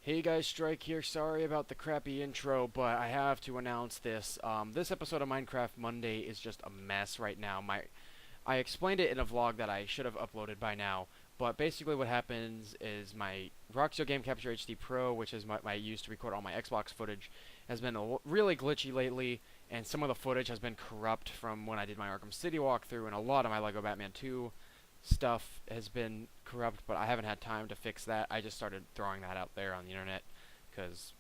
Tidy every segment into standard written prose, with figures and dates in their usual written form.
Hey guys, Strike here. Sorry about the crappy intro, but I have to announce this. This episode of Minecraft Monday is just a mess right now. I explained it in a vlog that I should have uploaded by now, but basically what happens is my Roxio Game Capture HD Pro, which is what I use to record all my Xbox footage, has been really glitchy lately, and some of the footage has been corrupt from when I did my Arkham City walkthrough, and a lot of my Lego Batman 2 stuff has been corrupt, but I haven't had time to fix that. I just started throwing that out there on the internet because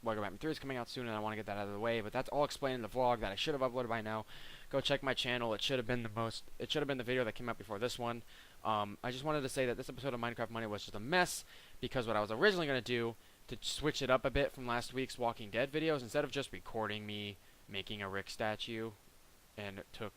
Lego Batman 3 is coming out soon and I want to get that out of the way, but that's all explained in the vlog that I should have uploaded by now. Go check my channel. It should have been the video that came out before this one. I just wanted to say that this episode of Minecraft Monday was just a mess because what I was originally going to do to switch it up a bit from last week's Walking Dead videos, instead of just recording me making a Rick statue, and it took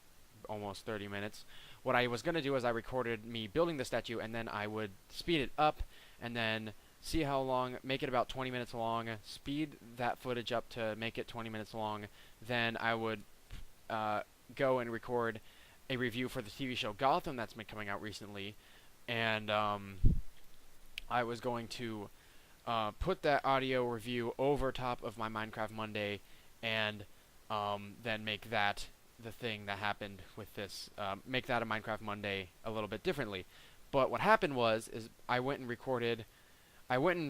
almost 30 minutes. What I was going to do is I recorded me building the statue, and then I would speed it up, and then see how long, make it about 20 minutes long, speed that footage up to make it 20 minutes long, then I would go and record a review for the TV show Gotham that's been coming out recently, and I was going to put that audio review over top of my Minecraft Monday, and then make that the thing that happened with this, make that a Minecraft Monday a little bit differently. But what happened is I went and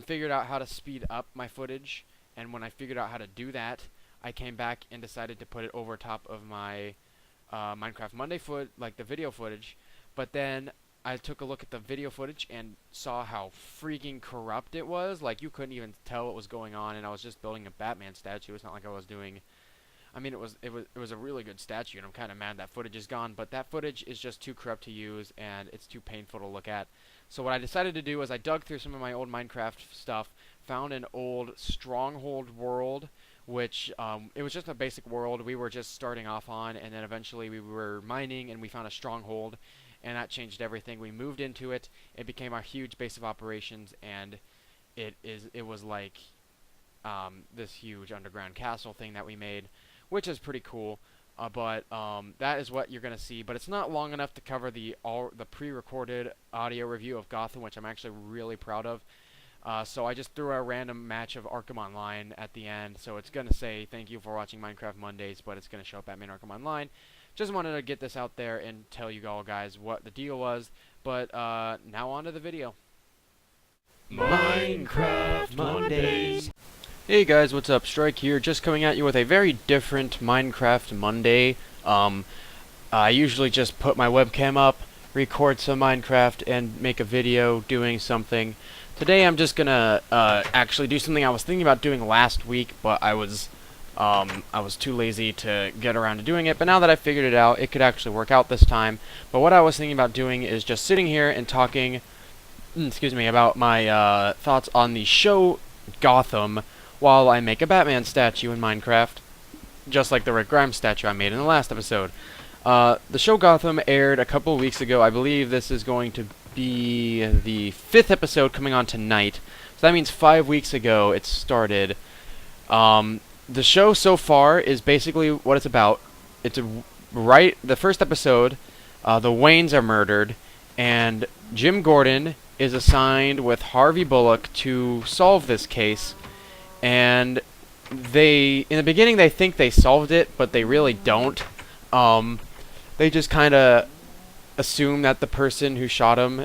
figured out how to speed up my footage, and when I figured out how to do that, I came back and decided to put it over top of my Minecraft Monday like the video footage. But then I took a look at the video footage and saw how freaking corrupt it was. Like, you couldn't even tell what was going on, and I was just building a Batman statue. It's not like I was doing... I mean, it was a really good statue, and I'm kind of mad that footage is gone, but that footage is just too corrupt to use, and it's too painful to look at. So what I decided to do is I dug through some of my old Minecraft stuff, found an old Stronghold world, which, it was just a basic world we were just starting off on, and then eventually we were mining, and we found a Stronghold, and that changed everything. We moved into it, it became our huge base of operations, and it was like, this huge underground castle thing that we made, which is pretty cool, but that is what you're going to see. But it's not long enough to cover the pre-recorded audio review of Gotham, which I'm actually really proud of. So I just threw a random match of Arkham Online at the end, so it's going to say thank you for watching Minecraft Mondays, but it's going to show up Batman Arkham Online. Just wanted to get this out there and tell you all guys what the deal was, but now on to the video. Minecraft Mondays. Hey guys, what's up? Strike here, just coming at you with a very different Minecraft Monday. I usually just put my webcam up, record some Minecraft, and make a video doing something. Today I'm just gonna actually do something I was thinking about doing last week, but I was too lazy to get around to doing it. But now that I figured it out, it could actually work out this time. But what I was thinking about doing is just sitting here and talking, about my thoughts on the show Gotham, while I make a Batman statue in Minecraft, just like the Rick Grimes statue I made in the last episode. The show Gotham aired a couple of weeks ago. I believe this is going to be the 5th episode coming on tonight. So that means 5 weeks ago it started. The show so far is basically what it's about. The first episode, the Waynes are murdered, and Jim Gordon is assigned with Harvey Bullock to solve this case. And in the beginning they think they solved it, but they really don't. They just kind of assume that the person who shot him,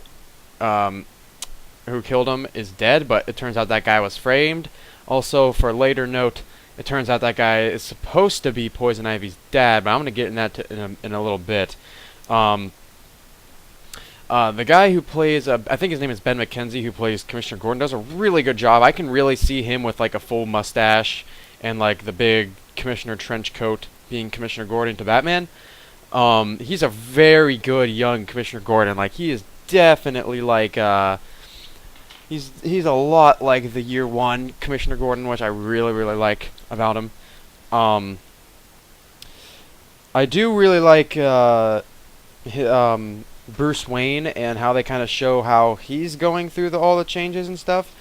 who killed him, is dead, but it turns out that guy was framed. Also, for later note, it turns out that guy is supposed to be Poison Ivy's dad, but I'm going to get in that in a little bit. The guy who plays, I think his name is Ben McKenzie, who plays Commissioner Gordon, does a really good job. I can really see him with like a full mustache and like the big Commissioner trench coat being Commissioner Gordon to Batman. He's a very good young Commissioner Gordon. Like, he is definitely like, he's a lot like the year one Commissioner Gordon, which I really, really like about him. I do really like, Bruce Wayne and how they kind of show how he's going through all the changes and stuff.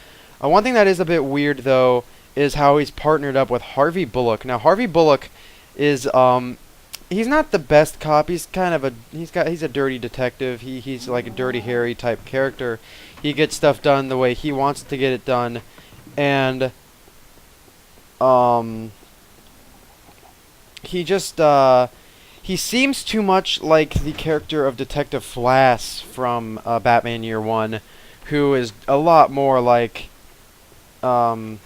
One thing that is a bit weird though is how he's partnered up with Harvey Bullock. Now Harvey Bullock is he's not the best cop. He's kind of he's a dirty detective. He's like a Dirty Harry type character. He gets stuff done the way he wants to get it done, and he just he seems too much like the character of Detective Flass from Batman Year One, who is a lot more like um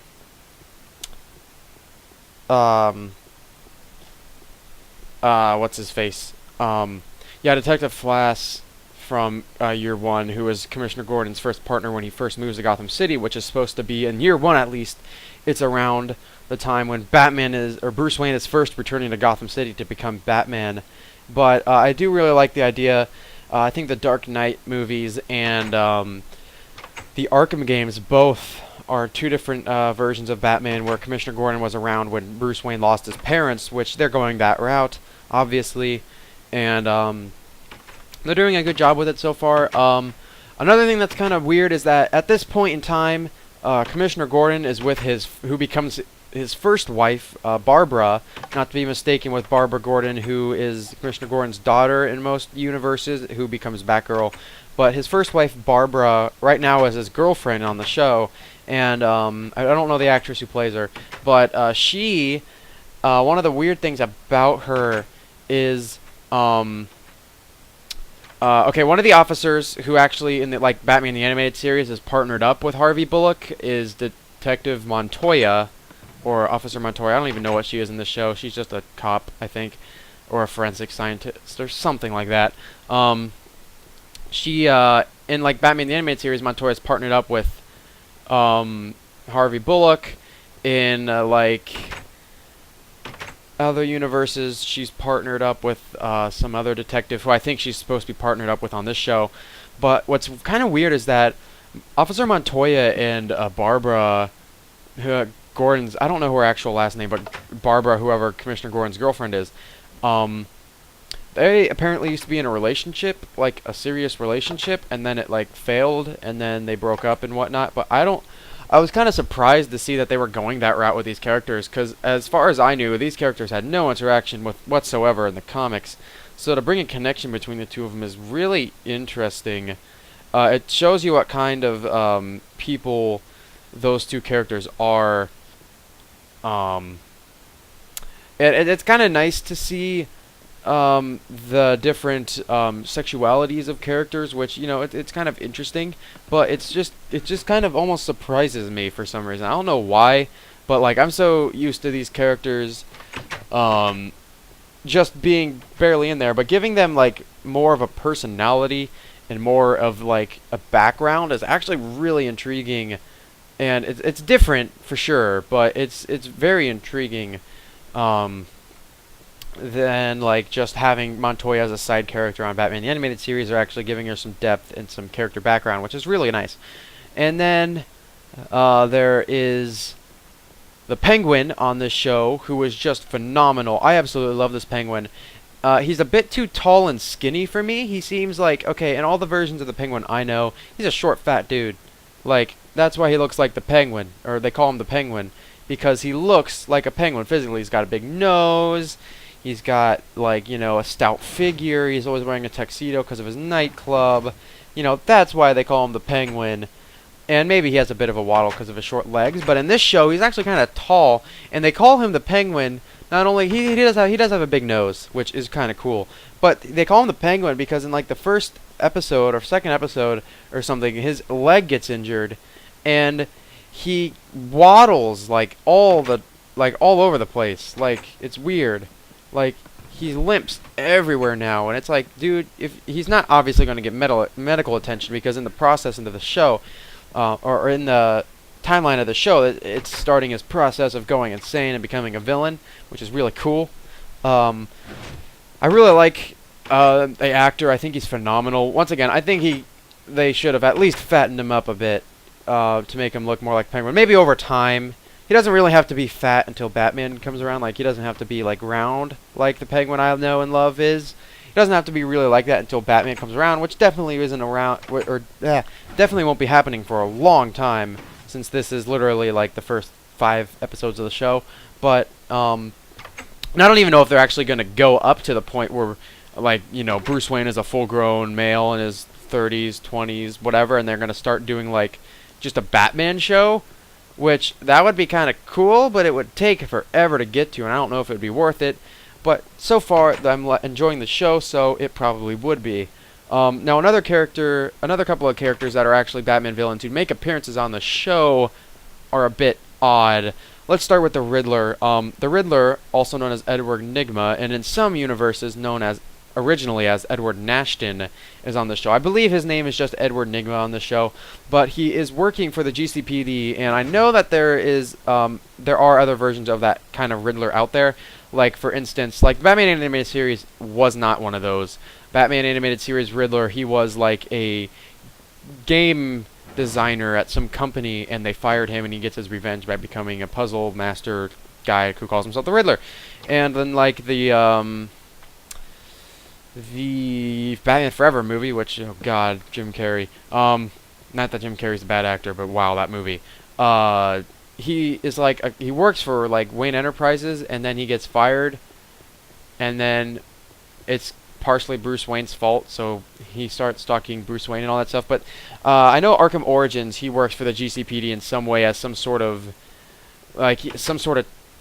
what's his face? Yeah, Detective Flass from Year One, who is Commissioner Gordon's first partner when he first moves to Gotham City, which is supposed to be in Year One at least. It's around the time when Bruce Wayne is first returning to Gotham City to become Batman. But I do really like the idea. I think the Dark Knight movies and the Arkham games both are two different versions of Batman where Commissioner Gordon was around when Bruce Wayne lost his parents, which they're going that route, obviously. And they're doing a good job with it so far. Another thing that's kind of weird is that at this point in time, Commissioner Gordon is with who becomes his first wife, Barbara, not to be mistaken with Barbara Gordon, who is Commissioner Gordon's daughter in most universes, who becomes Batgirl. But his first wife, Barbara, right now is his girlfriend on the show, and I don't know the actress who plays her, but one of the weird things about her is, okay, one of the officers who actually in the Batman the Animated Series is partnered up with Harvey Bullock is Detective Montoya, or Officer Montoya. I don't even know what she is in the show. She's just a cop, I think, or a forensic scientist or something like that. She in Batman the Animated Series, Montoya's partnered up with Harvey Bullock. In other universes, she's partnered up with some other detective who I think she's supposed to be partnered up with on this show. But what's kind of weird is that Officer Montoya and Barbara Gordon's, I don't know her actual last name, but Barbara, whoever Commissioner Gordon's girlfriend is, they apparently used to be in a relationship, like a serious relationship, and then it failed, and then they broke up and whatnot. But I was kind of surprised to see that they were going that route with these characters, because as far as I knew, these characters had no interaction whatsoever in the comics. So to bring a connection between the two of them is really interesting. It shows you what kind of people those two characters are. It's kind of nice to see the different sexualities of characters, which it's kind of interesting, but it just kind of almost surprises me for some reason. I don't know why, but I'm so used to these characters just being barely in there, but giving them more of a personality and more of a background is actually really intriguing. And it's different for sure, but it's very intriguing than just having Montoya as a side character on Batman the Animated Series, or actually giving her some depth and some character background, which is really nice. And then there is the Penguin on this show, who is just phenomenal. I absolutely love this Penguin. He's a bit too tall and skinny for me. He seems okay, in all the versions of the Penguin I know, he's a short, fat dude. That's why he looks like the Penguin, or they call him the Penguin, because he looks like a penguin physically. He's got a big nose, he's got, a stout figure, he's always wearing a tuxedo because of his nightclub. That's why they call him the Penguin. And maybe he has a bit of a waddle because of his short legs, but in this show, he's actually kind of tall, and they call him the Penguin. Not only, he does have a big nose, which is kind of cool, but they call him the Penguin because in, the first episode, or second episode, or something, his leg gets injured, and he waddles all over the place. It's weird. He limps everywhere now, and it's dude, if he's not obviously going to get medical attention, because in the process into the show, or in the timeline of the show, it's starting his process of going insane and becoming a villain, which is really cool. I really like the actor. I think he's phenomenal. Once again, I think they should have at least fattened him up a bit to make him look more like Penguin. Maybe over time. He doesn't really have to be fat until Batman comes around. He doesn't have to be round like the Penguin I know and love is. He doesn't have to be really like that until Batman comes around, which definitely isn't around, or definitely won't be happening for a long time, since this is literally the first 5 episodes of the show. But I don't even know if they're actually going to go up to the point where Bruce Wayne is a full-grown male in his 30s, 20s, whatever, and they're going to start doing just a Batman show. which that would be kind of cool, but it would take forever to get to, and I don't know if it would be worth it. But so far, I'm enjoying the show, so it probably would be. Now, another couple of characters that are actually Batman villains who make appearances on the show are a bit odd. Let's start with the Riddler. The Riddler, also known as Edward Nygma, and in some universes known as originally as Edward Nashton, is on the show. I believe his name is just Edward Nygma on the show, but he is working for the GCPD, and I know that there are other versions of that kind of Riddler out there. Like, for instance, like Batman Animated Series was not one of those. Batman Animated Series Riddler, he was like a game designer at some company, and they fired him, and he gets his revenge by becoming a puzzle master guy who calls himself the Riddler. And then like the Batman Forever movie, which, oh god, Jim Carrey. Not that Jim Carrey's a bad actor, but wow, that movie. He is like he works for like Wayne Enterprises, and then he gets fired, and then it's partially Bruce Wayne's fault, so he starts stalking Bruce Wayne and all that stuff. But I know Arkham Origins, he works for the GCPD in some way as some sort of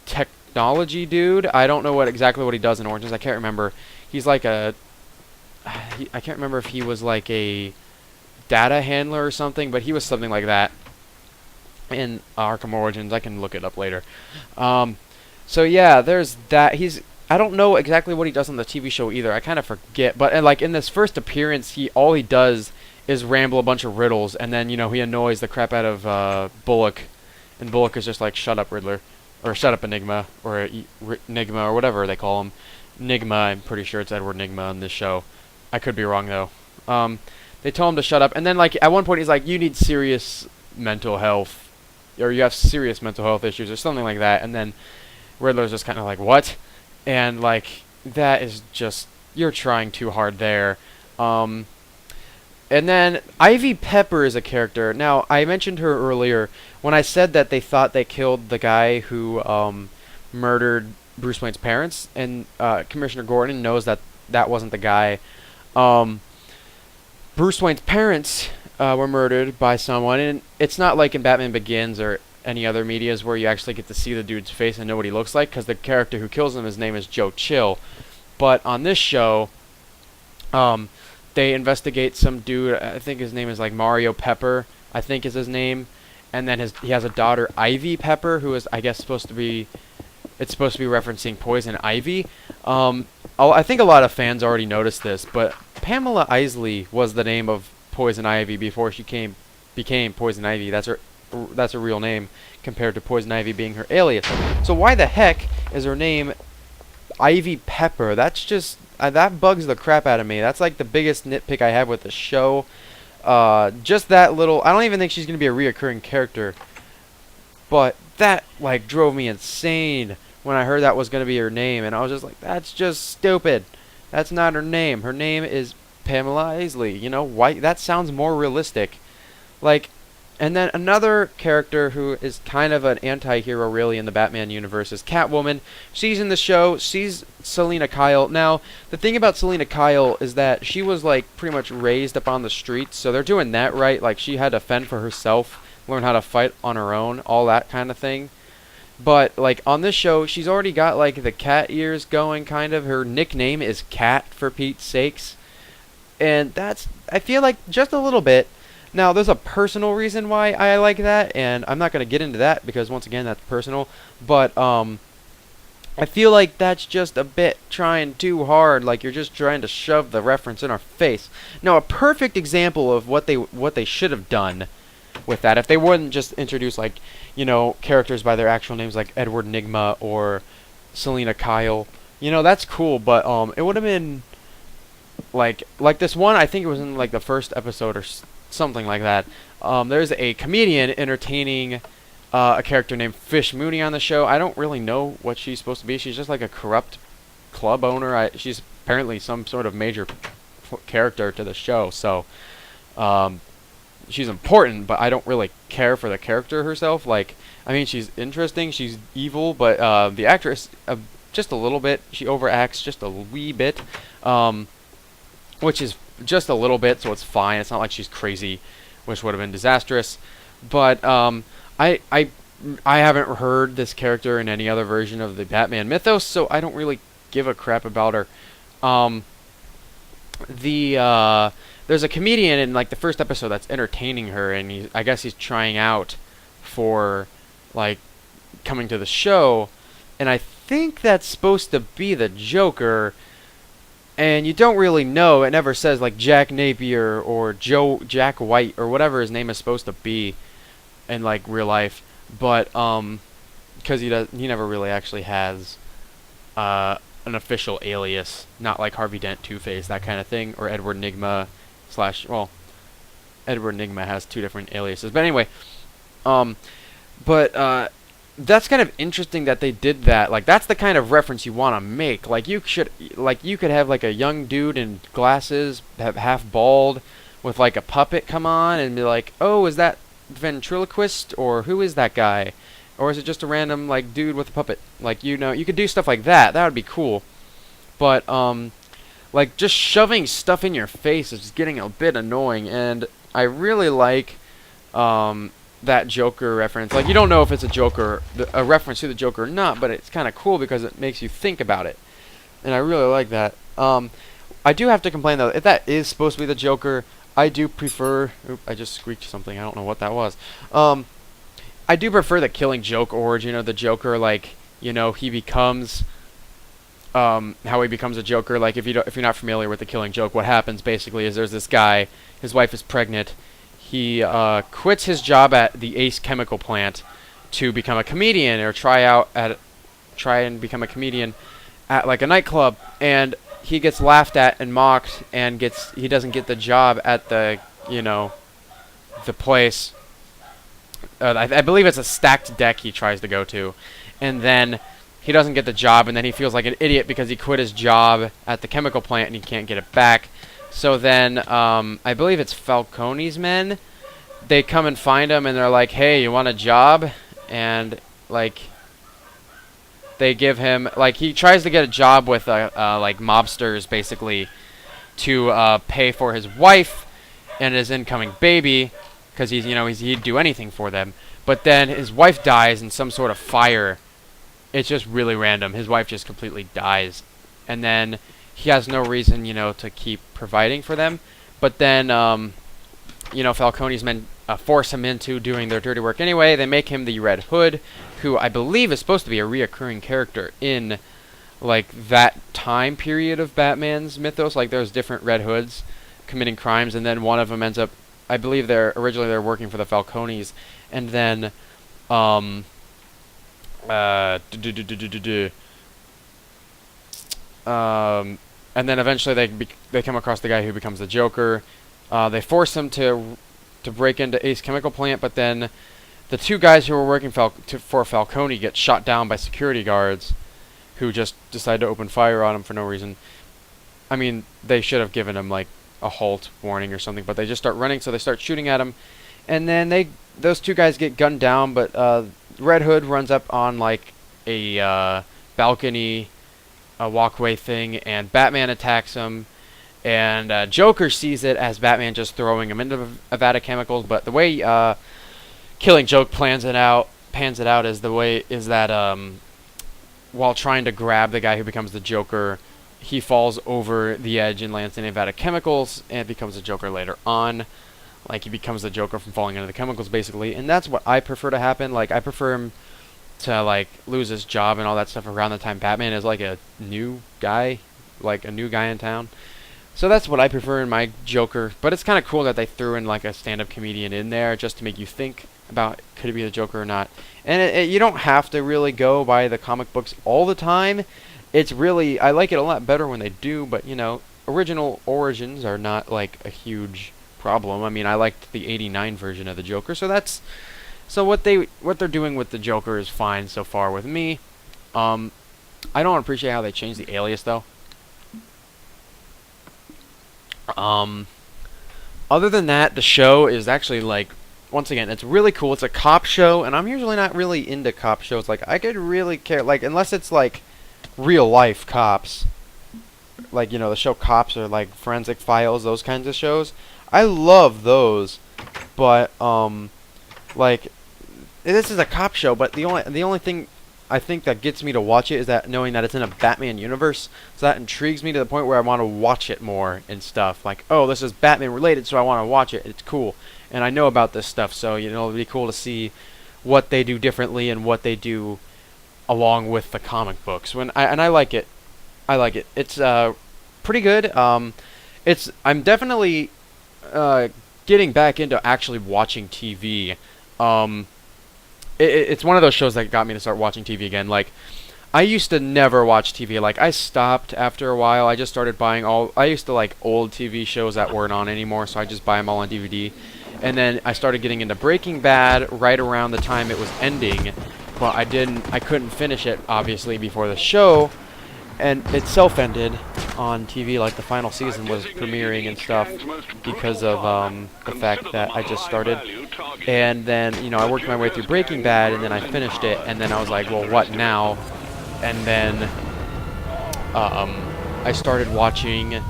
technology dude. I don't know exactly what he does in Origins. I can't remember. He's like I can't remember if he was like a data handler or something, but he was something like that in Arkham Origins. I can look it up later. So yeah, there's that. I don't know exactly what he does on the TV show either. I kind of forget. But like in this first appearance, all he does is ramble a bunch of riddles, and then he annoys the crap out of Bullock, and Bullock is just like, "Shut up, Riddler," or "Shut up, Enigma," or Enigma, or whatever they call him. Nygma, I'm pretty sure it's Edward Nygma on this show. I could be wrong though. They tell him to shut up, and then like at one point he's like, "You need serious mental health, or you have serious mental health issues," or something like that. And then Riddler's just kind of like, "What?" And like that is just, you're trying too hard there. And then Ivy Pepper is a character. Now I mentioned her earlier when I said that they thought they killed the guy who murdered Bruce Wayne's parents, and Commissioner Gordon knows that that wasn't the guy. Bruce Wayne's parents were murdered by someone, and it's not like in Batman Begins or any other medias where you actually get to see the dude's face and know what he looks like, because the character who kills him, his name is Joe Chill. But on this show, they investigate some dude, I think his name is like Mario Pepper, I think is his name, and then he has a daughter, Ivy Pepper, who is, I guess, supposed to be referencing Poison Ivy. I think a lot of fans already noticed this, but Pamela Isley was the name of Poison Ivy before she became Poison Ivy. That's her real name, compared to Poison Ivy being her alias. So why the heck is her name Ivy Pepper? That's just that bugs the crap out of me. That's like the biggest nitpick I have with the show. Just that little. I don't even think she's gonna be a reoccurring character, but that like drove me insane when I heard that was gonna be her name, and I was just like, that's just stupid. That's not her name. Her name is Pamela Isley. Why? That sounds more realistic. Like. And then another character who is kind of an anti-hero really in the Batman universe is Catwoman. She's in the show. She's Selina Kyle. Now, the thing about Selina Kyle is that she was like pretty much raised up on the streets, so they're doing that right. Like she had to fend for herself, learn how to fight on her own, all that kind of thing. But like on this show, she's already got like the cat ears going, kind of. Her nickname is Cat, for Pete's sakes. And that's, I feel like, just a little bit. Now, there's a personal reason why I like that, and I'm not going to get into that because, once again, that's personal. But I feel like that's just a bit trying too hard, like you're just trying to shove the reference in our face. Now, a perfect example of what they should have done with that, if they wouldn't just introduce, like, characters by their actual names, like Edward Nygma or Selina Kyle, that's cool, but it would have been like this one. I think it was in like the first episode or something like that. There's a comedian entertaining a character named Fish Mooney on the show. I don't really know what she's supposed to be. She's just like a corrupt club owner. She's apparently some sort of major character to the show, so she's important, but I don't really care for the character herself. Like, I mean, she's interesting, she's evil, but the actress, just a little bit, she overacts just a wee bit, which is just a little bit, so it's fine. It's not like she's crazy, which would have been disastrous. But I I haven't heard this character in any other version of the Batman mythos, so I don't really give a crap about her. Um, there's a comedian in like the first episode that's entertaining her, and I guess he's trying out for like coming to the show, and I think that's supposed to be the Joker. And you don't really know. It never says like Jack Napier or Jack White or whatever his name is supposed to be in like real life, but because he never really actually has an official alias, not like Harvey Dent, Two-Face, that kind of thing, or Edward Nigma slash Edward Nigma has two different aliases. But anyway, um, but that's kind of interesting that they did that. Like that's the kind of reference you want to make. Like you could have like a young dude in glasses, half bald, with like a puppet come on and be like, "Oh, is that ventriloquist or who is that guy?" Or is it just a random like dude with a puppet? Like you could do stuff like that. That would be cool. But like just shoving stuff in your face is getting a bit annoying, and I really like that Joker reference. Like you don't know if it's a reference to the Joker or not, but it's kind of cool because it makes you think about it, and I really like that. I do have to complain though, if that is supposed to be the Joker, I do prefer. Oop, I just squeaked something. I don't know what that was. I do prefer the Killing Joke origin of the Joker. Like he becomes how he becomes a Joker. Like if you're not familiar with the Killing Joke, what happens basically is there's this guy. His wife is pregnant. He quits his job at the Ace Chemical plant to become a comedian or try and become a comedian at like a nightclub, and he gets laughed at and mocked, and he doesn't get the job at the the place. I believe it's a Stacked Deck he tries to go to, and then he doesn't get the job, and then he feels like an idiot because he quit his job at the chemical plant and he can't get it back. So then, I believe it's Falcone's men. They come and find him, and they're like, "Hey, you want a job?" And like, they give him like he tries to get a job with like mobsters basically to pay for his wife and his incoming baby, because he'd do anything for them. But then his wife dies in some sort of fire. It's just really random. His wife just completely dies, and then he has no reason, to keep providing for them. But then, Falcone's men force him into doing their dirty work anyway. They make him the Red Hood, who I believe is supposed to be a reoccurring character in, like, that time period of Batman's mythos. Like, there's different Red Hoods committing crimes, and then one of them ends up, I believe originally they're working for the Falcones, and then, and then eventually they come across the guy who becomes the Joker. They force him to break into Ace Chemical plant, but then the two guys who were working for Falcone get shot down by security guards, who just decide to open fire on him for no reason. I mean, they should have given him like a halt warning or something, but they just start running, so they start shooting at him, and then those two guys get gunned down. But Red Hood runs up on like a balcony, a walkway thing, and Batman attacks him, and Joker sees it as Batman just throwing him into a vat of chemicals. But the way Killing Joke pans it out is that while trying to grab the guy who becomes the Joker, he falls over the edge and lands in a vat of chemicals and becomes a Joker later on. Like, he becomes the Joker from falling into the chemicals, basically, and that's what I prefer to happen. Like, I prefer him to like lose his job and all that stuff around the time Batman is like a new guy in town. So that's what I prefer in my Joker. But it's kind of cool that they threw in like a stand-up comedian in there just to make you think about could it be the Joker or not. And you don't have to really go by the comic books all the time. I like it a lot better when they do, but original origins are not like a huge problem. I mean, I liked the '89 version of the Joker, so what they're doing with the Joker is fine so far with me. I don't appreciate how they changed the alias though. Other than that, the show is actually like, once again, it's really cool. It's a cop show, and I'm usually not really into cop shows. Like, I could really care, like, unless it's like real life cops, like the show Cops or like Forensic Files, those kinds of shows. I love those, but like this is a cop show, but the only thing I think that gets me to watch it is that knowing that it's in a Batman universe. So that intrigues me to the point where I want to watch it more and stuff. Like, oh, this is Batman related, so I want to watch it. It's cool, and I know about this stuff, so it'll be cool to see what they do differently and what they do along with the comic books. I like it. I like it. It's pretty good. I'm definitely getting back into actually watching TV. It's one of those shows that got me to start watching TV again. Like, I used to never watch TV. Like, I stopped after a while. I just started buying I used to like old TV shows that weren't on anymore, so I just buy them all on DVD. And then I started getting into Breaking Bad right around the time it was ending. But I couldn't finish it, obviously, before the show. And it self-ended on TV, like the final season was premiering and stuff because of the fact that I just started. And then, I worked my way through Breaking Bad, and then I finished it, and then I was like, well, what now? And then I started watching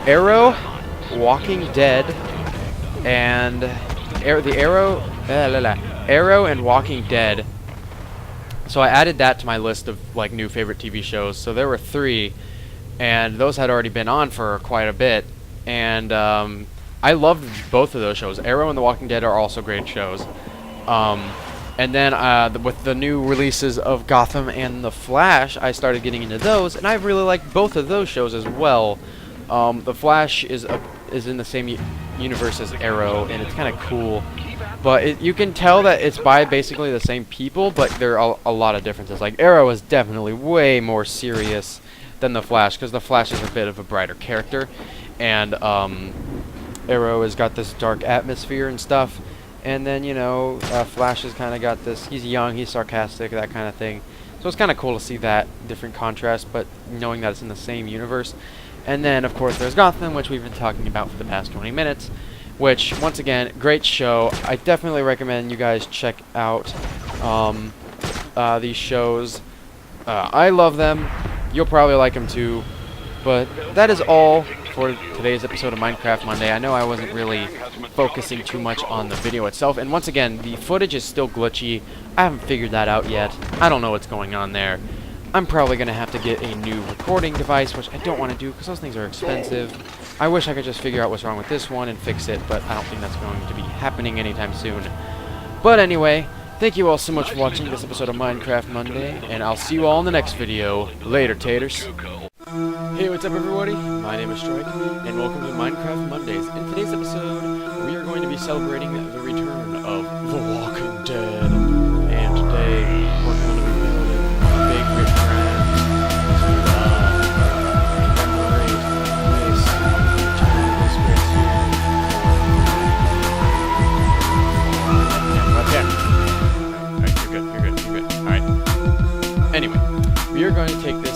Arrow, Walking Dead, and Arrow and Walking Dead. So I added that to my list of like new favorite TV shows. So there were 3, and those had already been on for quite a bit. And I loved both of those shows. Arrow and The Walking Dead are also great shows. And then with the new releases of Gotham and The Flash, I started getting into those, and I really like both of those shows as well. The Flash is in the same universe as Arrow, and it's kind of cool. But you can tell that it's by basically the same people, but there are a lot of differences. Like, Arrow is definitely way more serious than The Flash, because The Flash is a bit of a brighter character, and Arrow has got this dark atmosphere and stuff. And then, Flash has kind of got this, he's young, he's sarcastic, that kind of thing. So it's kind of cool to see that different contrast, but knowing that it's in the same universe. And then, of course, there's Gotham, which we've been talking about for the past 20 minutes. Which, once again, great show. I definitely recommend you guys check out these shows. I love them. You'll probably like them too. But that is all for today's episode of Minecraft Monday. I know I wasn't really focusing too much on the video itself. And once again, the footage is still glitchy. I haven't figured that out yet. I don't know what's going on there. I'm probably going to have to get a new recording device, which I don't want to do because those things are expensive. I wish I could just figure out what's wrong with this one and fix it, but I don't think that's going to be happening anytime soon. But anyway, thank you all so much for watching this episode of Minecraft Monday, and I'll see you all in the next video. Later, taters. Hey, what's up everybody? My name is Strike, and welcome to Minecraft Mondays. In today's episode, we are going to be celebrating the return of The Walking Dead. And today, we're going to be building a big return to commemorate this return of this great series. Okay. Alright, you're good. Alright. Anyway, we are going to take this